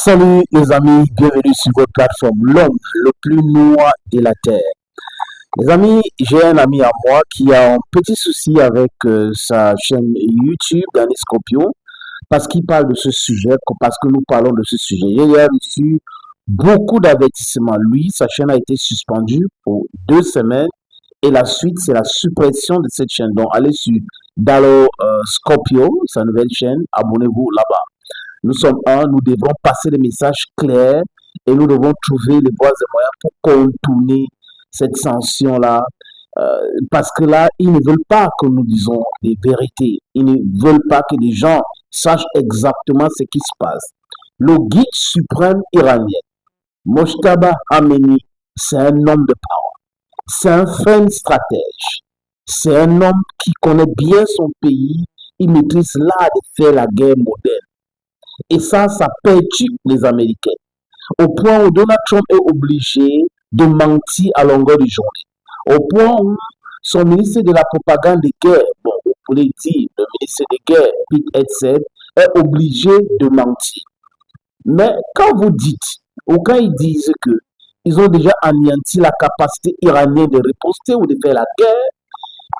Salut les amis, bienvenue sur votre plateforme L'homme le plus noir de la Terre. Les amis, j'ai un ami à moi qui a un petit souci avec sa chaîne YouTube, Danny Scorpion, parce qu'il parle de ce sujet, parce que nous parlons de ce sujet. Il a reçu beaucoup d'avertissements. Lui, sa chaîne a été suspendue pour 2 semaines et la suite, c'est la suppression de cette chaîne. Donc, allez sur Dalo Scorpio, sa nouvelle chaîne, abonnez-vous là-bas. Nous sommes un, nous devons passer des messages clairs et nous devons trouver les voies et moyens pour contourner cette sanction-là. Parce que là, ils ne veulent pas que nous disons les vérités. Ils ne veulent pas que les gens sachent exactement ce qui se passe. Le guide suprême iranien, Mojtaba Ameni, c'est un homme de power. C'est un fin stratège. C'est un homme qui connaît bien son pays. Il maîtrise l'art de faire la guerre moderne. Et ça perturbe les Américains. Au point où Donald Trump est obligé de mentir à longueur de journée. Au point où son ministre de la propagande de guerre, bon, vous pouvez dire le ministre de guerre, Pete Hegseth, est obligé de mentir. Mais quand vous dites, ou quand ils disent que ils ont déjà anéanti la capacité iranienne de riposter ou de faire la guerre,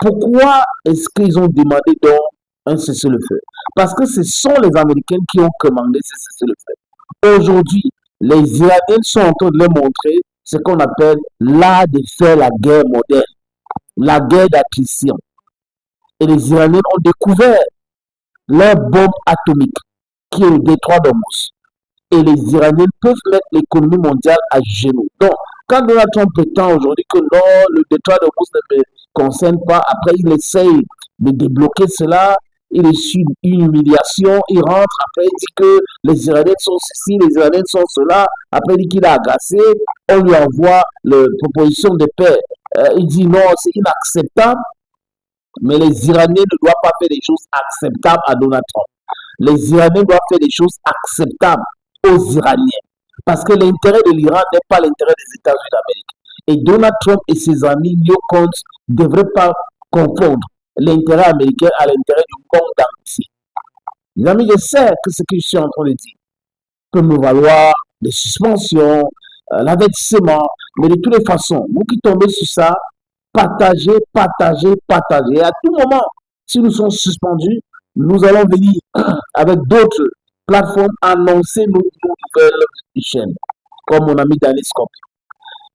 pourquoi est-ce qu'ils ont demandé donc un cessez-le-feu? Parce que ce sont les Américains qui ont commandé ce cessez-le-feu. Aujourd'hui, les Iraniens sont en train de leur montrer ce qu'on appelle l'art de faire la guerre moderne, la guerre d'attrition. Et les Iraniens ont découvert leur bombe atomique, qui est le détroit d'Hormuz. Et les Iraniens peuvent mettre l'économie mondiale à genoux. Donc, quand Donald Trump prétend aujourd'hui que non, le détroit d'Hormuz ne me concerne pas, après il essaye de débloquer cela, il essuie une humiliation, il rentre, après il dit que les Iraniens sont ceci, les Iraniens sont cela, après il dit qu'il a agacé, on lui envoie la proposition de paix. Il dit non, c'est inacceptable, mais les Iraniens ne doivent pas faire des choses acceptables à Donald Trump. Les Iraniens doivent faire des choses acceptables aux Iraniens. Parce que l'intérêt de l'Iran n'est pas l'intérêt des États-Unis d'Amérique. Et Donald Trump et ses amis néocons ne devraient pas confondre l'intérêt américain à l'intérêt du monde entier. Les amis, je sais que ce que je suis en train de dire peut me valoir des suspensions, l'avertissement, mais de toutes les façons, vous qui tombez sur ça, partagez, partagez, partagez. Et à tout moment, si nous sommes suspendus, nous allons venir avec d'autres plateformes annoncer nos nouvelles chaînes, comme mon ami Danny Scorpion.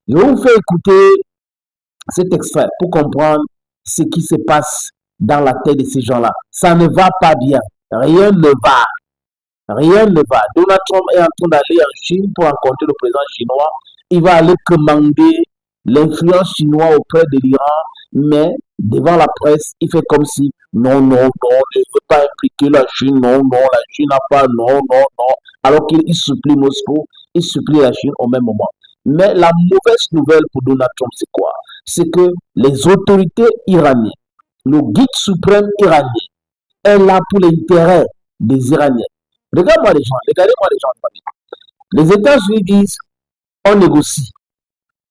Je vais vous faire écouter cet extrait pour comprendre ce qui se passe dans la tête de ces gens-là. Ça ne va pas bien. Rien ne va. Rien ne va. Donald Trump est en train d'aller en Chine pour rencontrer le président chinois. Il va aller commander l'influence chinoise auprès de l'Iran, mais devant la presse, il fait comme si non, non, non, ne veut pas impliquer la Chine, non, non, la Chine n'a pas, non, non, non. Alors qu'il supplie Moscou, il supplie la Chine au même moment. Mais la mauvaise nouvelle pour Donald Trump, c'est quoi? C'est que les autorités iraniennes, le guide suprême iranien, est là pour l'intérêt des Iraniens. Regardez-moi les gens, regardez-moi les gens. Les États-Unis disent, on négocie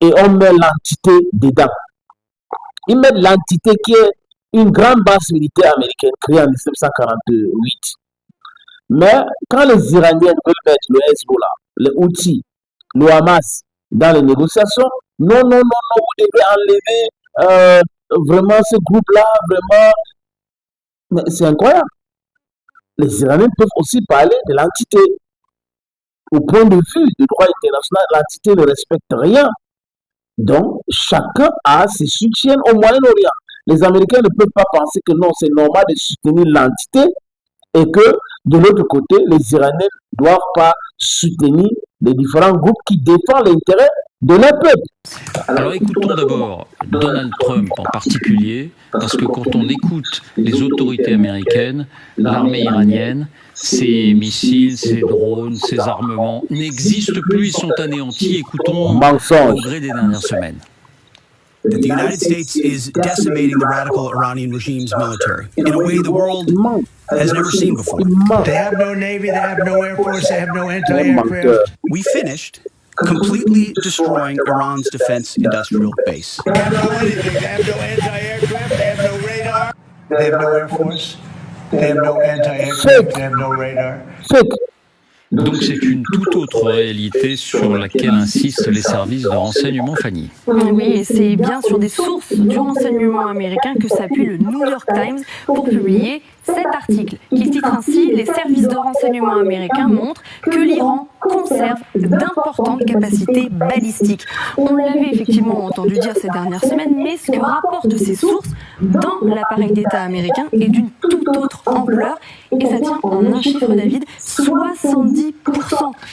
et on met l'entité dedans. Ils mettent l'entité qui est une grande base militaire américaine créée en 1948. Mais quand les Iraniens veulent mettre le Hezbollah, les Houthis, le Hamas dans les négociations, non, non, non, non, vous devez enlever vraiment ce groupe-là, vraiment. Mais c'est incroyable. Les Iraniens peuvent aussi parler de l'entité. Au point de vue du droit international, l'entité ne respecte rien. Donc, chacun a ses soutiens au Moyen-Orient. Les Américains ne peuvent pas penser que non, c'est normal de soutenir l'entité et que de l'autre côté, les Iraniens ne doivent pas soutenir les différents groupes qui défendent l'intérêt de leur peuple. Alors écoutons d'abord Donald Trump en particulier, parce que quand on écoute les autorités américaines, l'armée iranienne, ses missiles, ses drones, ses armements n'existent plus, ils sont anéantis. Écoutons au gré des dernières semaines. That the United States is decimating the radical Iranian regime's military in a way the world has never seen before. They have no navy, they have no air force, they have no anti-aircraft. We finished completely destroying Iran's defense industrial base. They have no anything, they have no anti-aircraft, they have no radar, they have no air force, they have no anti-aircraft, they have no radar. Fake. Donc c'est une toute autre réalité sur laquelle insistent les services de renseignement, Fanny. Oui, et c'est bien sur des sources du renseignement américain que s'appuie le New York Times pour publier cet article, qui titre ainsi « Les services de renseignement américains montrent que l'Iran conserve d'importantes capacités balistiques ». On l'avait effectivement entendu dire ces dernières semaines, mais ce que rapportent ces sources dans l'appareil d'État américain est d'une toute autre ampleur, et ça tient en un chiffre, David, 70%.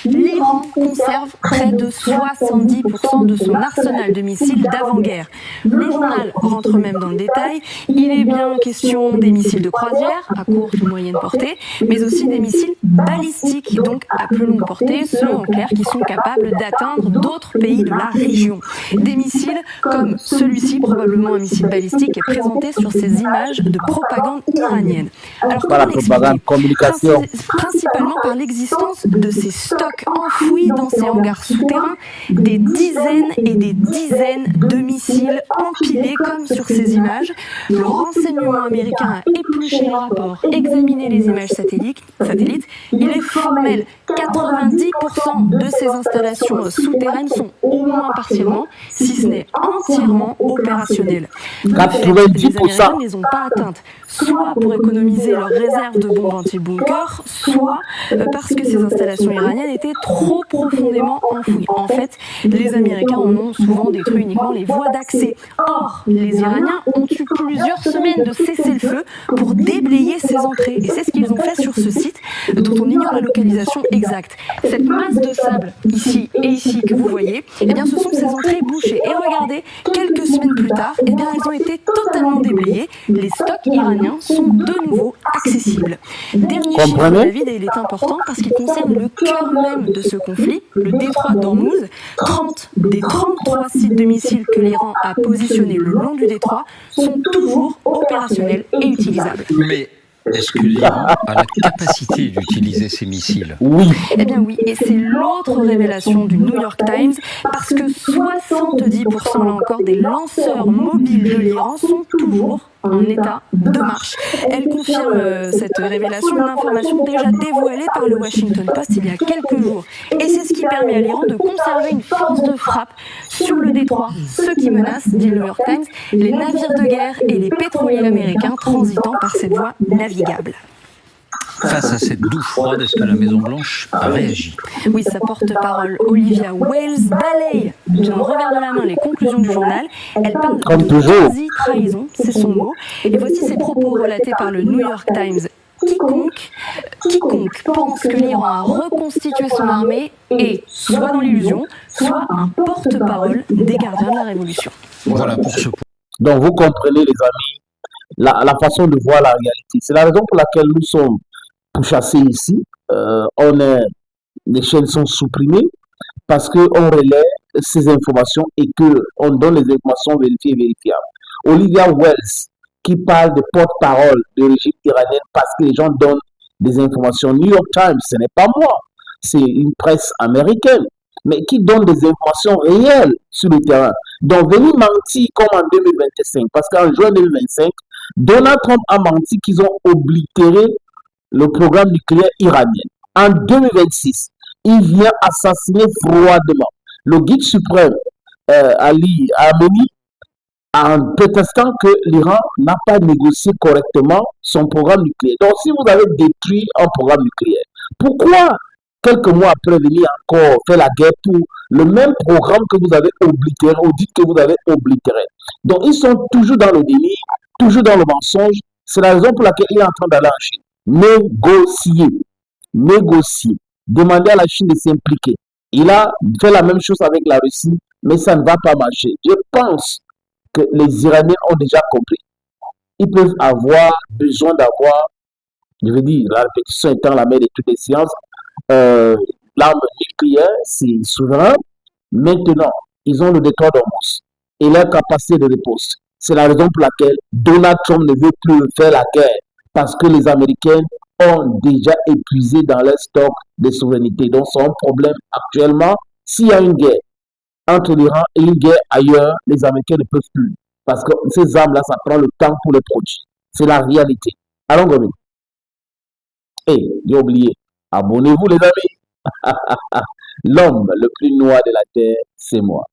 L'Iran conserve près de 70% de son arsenal de missiles d'avant-guerre. Le journal rentre même dans le détail. Il est bien question des missiles de croisière, à courte ou moyenne portée, mais aussi des missiles balistiques, donc à plus longue portée, ceux en clair qui sont capables d'atteindre d'autres pays de la région. Des missiles comme celui-ci, probablement un missile balistique, est présenté sur ces images de propagande iranienne. Alors Pas la comment propagande, communication. Principalement par l'existence de ces stocks enfouis dans ces hangars souterrains, des dizaines et des dizaines de missiles empilés comme sur ces images. Le renseignement américain a épluché les rapports, examiné les images satellites. Il est formel. 90% de ces installations souterraines sont au moins partiellement, si ce n'est entièrement opérationnelles. De fait, les Américains ne les ont pas atteintes, soit pour économiser leurs réserves de bombes anti-bunker, soit parce que ces installations iraniennes étaient trop profondément enfouies. En fait, les Américains en ont souvent détruit uniquement les voies d'accès. Or, les Iraniens ont eu plusieurs semaines de cessez-le-feu pour déblayer ces entrées. Et c'est ce qu'ils ont fait sur ce site, dont on ignore la localisation exacte. Cette masse de sable, ici et ici, que vous voyez, eh bien, ce sont ces entrées bouchées. Et regardez, quelques semaines plus tard, eh bien, elles ont été totalement déblayées. Les stocks iraniens sont de nouveau accessibles. Dernier chiffre, David, et il est important parce qu'il concerne le cœur même de ce conflit, le détroit d'Ormuz. 30 des 33 sites de missiles que l'Iran a positionnés le long du détroit sont toujours opérationnels et utilisables. Mais est-ce que l'Iran a la capacité d'utiliser ces missiles? Oui. Eh bien oui, et c'est l'autre révélation du New York Times, parce que 70% là encore des lanceurs mobiles de l'Iran sont toujours en état de marche. Elle confirme cette révélation, une information déjà dévoilée par le Washington Post il y a quelques jours. Et c'est ce qui permet à l'Iran de conserver une force de frappe sur le détroit, ce qui menace, dit le New York Times, les navires de guerre et les pétroliers américains transitant par cette voie navigable. Face à cette douche froide, est-ce que la Maison-Blanche a réagi? Oui, sa porte-parole Olivia Wales balaye d'un revers de la main les conclusions du journal. Elle parle de quasi-trahison, c'est son mot. Et voici ses propos relatés par le New York Times. Quiconque pense que l'Iran a reconstitué son armée est soit dans l'illusion, soit un porte-parole des gardiens de la révolution. Voilà pour ce point. Donc, vous comprenez, les amis, la façon de voir la réalité. C'est la raison pour laquelle nous sommes pourchassés ici. Les chaînes sont supprimées parce qu'on relaie ces informations et qu'on donne les informations vérifiées et vérifiables. Olivia Wells, qui parle de porte-parole de régime iranien parce que les gens donnent des informations. New York Times, ce n'est pas moi, c'est une presse américaine, mais qui donne des informations réelles sur le terrain. Donc, venir mentir comme en 2025, parce qu'en juin 2025, Donald Trump a menti qu'ils ont oblitéré le programme nucléaire iranien. En 2026, il vient assassiner froidement le guide suprême Ali Khamenei en prétextant que l'Iran n'a pas négocié correctement son programme nucléaire. Donc, si vous avez détruit un programme nucléaire, pourquoi quelques mois après venir encore faire la guerre pour le même programme que vous avez oblitéré ou dites que vous avez oblitéré? Donc, ils sont toujours dans le déni, toujours dans le mensonge. C'est la raison pour laquelle il est en train d'aller en Chine. Négocier, demander à la Chine de s'impliquer. Il a fait la même chose avec la Russie, mais ça ne va pas marcher. Je pense que les Iraniens ont déjà compris. Ils peuvent avoir besoin d'avoir, je veux dire, la répétition étant la mère de toutes les sciences, l'arme nucléaire, c'est souverain. Maintenant, ils ont le détroit d'Ormuz et leur capacité de riposte. C'est la raison pour laquelle Donald Trump ne veut plus faire la guerre, parce que les Américains ont déjà épuisé dans leur stock de souveraineté. Donc, c'est un problème actuellement. S'il y a une guerre entre l'Iran et une guerre ailleurs, les Américains ne peuvent plus. Parce que ces armes-là, ça prend le temps pour les produire. C'est la réalité. Allons, Gomi. Et j'ai oublié. Abonnez-vous, les amis. L'homme le plus noir de la terre, c'est moi.